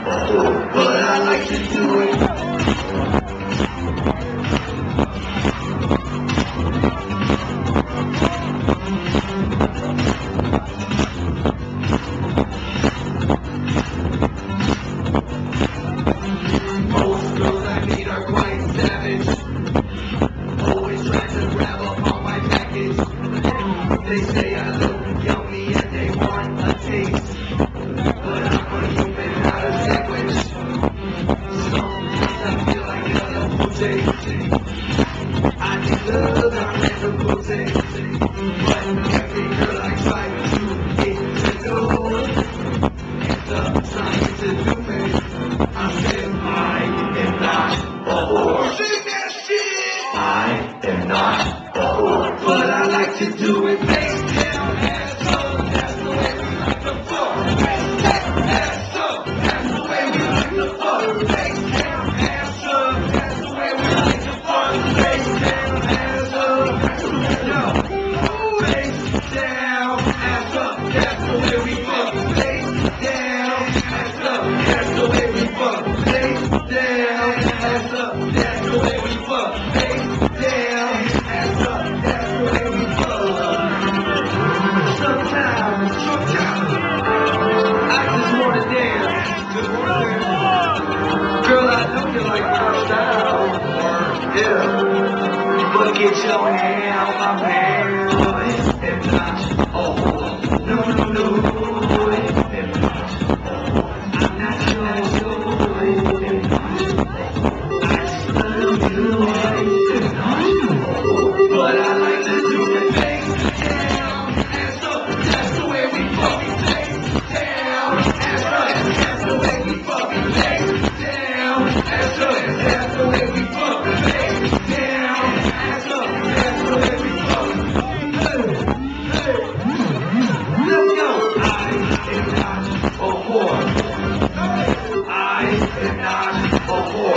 But I like to do it. Most girls I meet are quite savage. Always trying to grab up on my package. They say I look yummy and they want a taste. But I'm a human, not a sandwich. Sometimes I feel like a pussy. I need love, not random pussy. But every girl I try to get to know ends up trying to do me. I said I am not a whore. Sing that shit! I am not a whore. But I like to do it face down, ass up. That's the way we like to fuck. Face down, ass up. That's the way we like to fuck. Face down, ass up. That's the way we like to fuck. Face down, ass up. Yo, face down, ass up. That's the way we fuck. Face down, ass up. That's the way we fuck. Face down, ass up. That's the way we fuck. Face down, ass up. That's the way we fuck. Sometimes, I just wanna dance. Girl, I know you like my style. Yeah. But get your hand out my man. If not, oh, no, no, no. If not, I'm not your if not, I just love you. If not, but I like to do it face down, ass up. That's the way we fucking face down, ass up. That's the way we fucking face down, ass up. That's the way we fucking face down, ass up. That's the way we fucking. Yo, I am not a whore. I am not a whore.